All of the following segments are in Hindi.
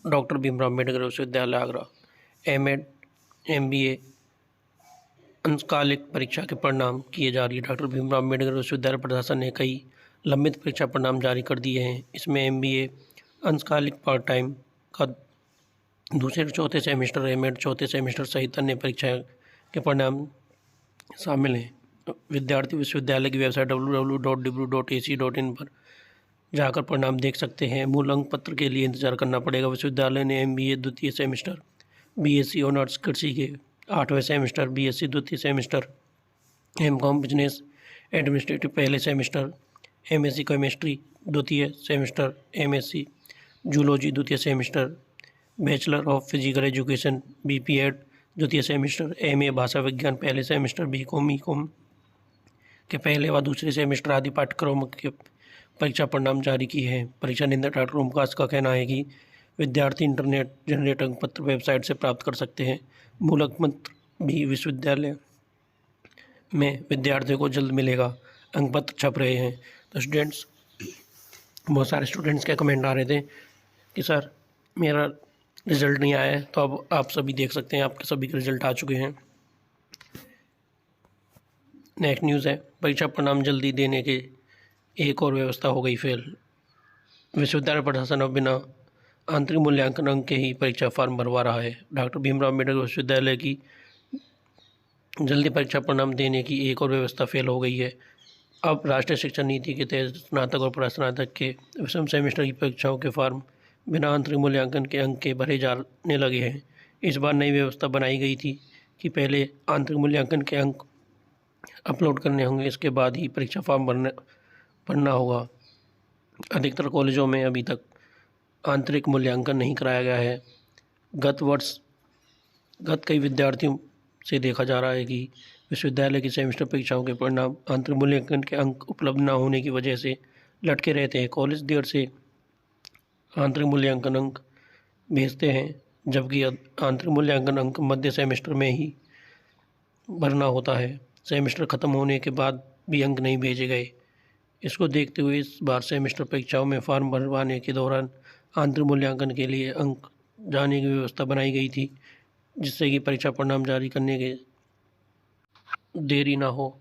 डॉक्टर भीमराव अम्बेडकर विश्वविद्यालय आगरा एमएड एमबीए अंशकालिक परीक्षा के परिणाम किए जारी। डॉक्टर भीमराव अम्बेडकर विश्वविद्यालय प्रशासन ने कई लंबित परीक्षा परिणाम जारी कर दिए हैं। इसमें एमबीए अंशकालिक पार्ट टाइम का दूसरे चौथे सेमेस्टर, एमएड चौथे सेमेस्टर सहित अन्य परीक्षा के परिणाम शामिल हैं। विद्यार्थी विश्वविद्यालय की वेबसाइट www.dibriu.ac.in पर जाकर परिणाम देख सकते हैं। मूल अंक पत्र के लिए इंतजार करना पड़ेगा। विश्वविद्यालय ने एमबीए द्वितीय सेमेस्टर, बीएससी ऑनर्स कृषि के 8वें सेमेस्टर, बीएससी द्वितीय सेमेस्टर, एमकॉम बिजनेस एडमिनिस्ट्रेटिव पहले सेमेस्टर, एमएससी केमिस्ट्री द्वितीय सेमेस्टर, एमएससी जूलॉजी द्वितीय semester, bachelor of physical education BPEd द्वितीय सेमेस्टर, एमए भाषा विज्ञान पहले सेमेस्टर, बीकॉम ईकॉम के पहले व दूसरे सेमेस्टर आदि पाठ्यक्रमों के परीक्षा परिणाम जारी किए हैं। परीक्षा नियंत्रक डॉक्टर ओमकाश का कहना है कि विद्यार्थी इंटरनेट जनरेट अंक पत्र वेबसाइट से प्राप्त कर सकते हैं। मूल अंक पत्र भी विश्वविद्यालय में विद्यार्थियों को जल्द मिलेगा। अंक पत्र छप रहे हैं। तो स्टूडेंट्स, बहुत सारे स्टूडेंट्स के कमेंट आ रहे थे कि सर मेरा रिज़ल्ट नहीं आया है। तो अब आप सभी देख सकते हैं, आपके सभी के रिज़ल्ट आ चुके हैं। नेक्स्ट न्यूज़ है, परीक्षा परिणाम जल्दी देने के एक और व्यवस्था हो गई फेल। विश्वविद्यालय प्रशासन अब बिना आंतरिक मूल्यांकन अंक के ही परीक्षा फॉर्म भरवा रहा है। डॉक्टर भीमराव अम्बेडकर विश्वविद्यालय की जल्दी परीक्षा परिणाम देने की एक और व्यवस्था फेल हो गई है। अब राष्ट्रीय शिक्षा नीति के तहत स्नातक और परास्नातक के विषम सेमेस्टर की परीक्षाओं के फॉर्म बिना आंतरिक मूल्यांकन के अंक के भरे जाने लगे हैं। इस बार नई व्यवस्था बनाई गई थी कि पहले आंतरिक मूल्यांकन के अंक अपलोड करने होंगे, इसके बाद ही परीक्षा फॉर्म भरना होगा। अधिकतर कॉलेजों में अभी तक आंतरिक मूल्यांकन नहीं कराया गया है। गत कई विद्यार्थियों से देखा जा रहा है कि विश्वविद्यालय की सेमेस्टर परीक्षाओं के परिणाम आंतरिक मूल्यांकन के अंक उपलब्ध न होने की वजह से लटके रहते हैं। कॉलेज देर से आंतरिक मूल्यांकन अंक भेजते हैं, जबकि आंतरिक मूल्यांकन अंक मध्य सेमेस्टर में ही भरना होता है। सेमेस्टर ख़त्म होने के बाद भी अंक नहीं भेजे गए। इसको देखते हुए इस बार सेमेस्टर परीक्षाओं में फॉर्म भरवाने के दौरान आंतरिक मूल्यांकन के लिए अंक जाने की व्यवस्था बनाई गई थी, जिससे कि परीक्षा परिणाम जारी करने के देरी ना हो।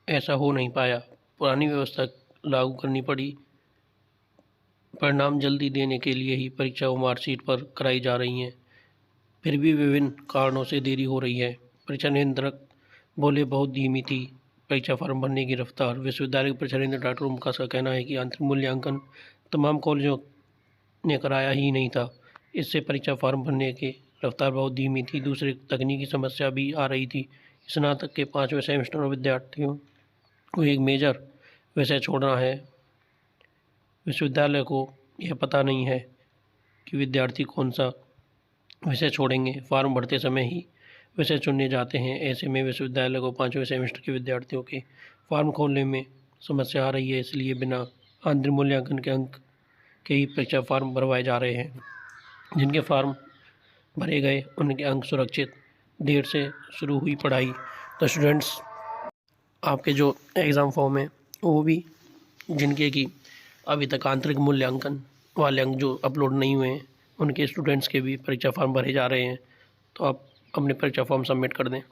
ऐसा हो नहीं पाया, पुरानी व्यवस्था लागू करनी पड़ी। परिणाम जल्दी देने के लिए ही परीक्षाओं मार्कशीट पर कराई जा रही हैं, फिर भी विभिन्न कारणों से देरी हो रही है। परीक्षा नियंत्रक बोले, बहुत धीमी थी परीक्षा फॉर्म भरने की रफ्तार। विश्वविद्यालय के परीक्षा नियंत्रक डॉक्टर ओमकाश का कहना है कि आंतरिक मूल्यांकन तमाम कॉलेजों ने कराया ही नहीं था, इससे परीक्षा फॉर्म भरने की रफ्तार बहुत धीमी थी। दूसरी तकनीकी समस्या भी आ रही थी। स्नातक के 5वें सेमेस्टर और विद्यार्थियों को एक मेजर विषय छोड़ना है। विश्वविद्यालय को यह पता नहीं है कि विद्यार्थी कौन सा विषय छोड़ेंगे। फॉर्म भरते समय ही विषय चुनने जाते हैं। ऐसे में विश्वविद्यालय को 5वें सेमेस्टर के विद्यार्थियों के फॉर्म खोलने में समस्या आ रही है। इसलिए बिना आंतरिक मूल्यांकन के अंक के ही परीक्षा फॉर्म भरवाए जा रहे हैं। जिनके फॉर्म भरे गए उनके अंक सुरक्षित। देर से शुरू हुई पढ़ाई। तो स्टूडेंट्स, आपके जो एग्ज़ाम फॉर्म है वो भी जिनके कि अभी तक आंतरिक मूल्यांकन वाले अंक जो अपलोड नहीं हुए हैं, उनके स्टूडेंट्स के भी परीक्षा फॉर्म भरे जा रहे हैं। तो आप अपने परीक्षा फॉर्म सबमिट कर दें।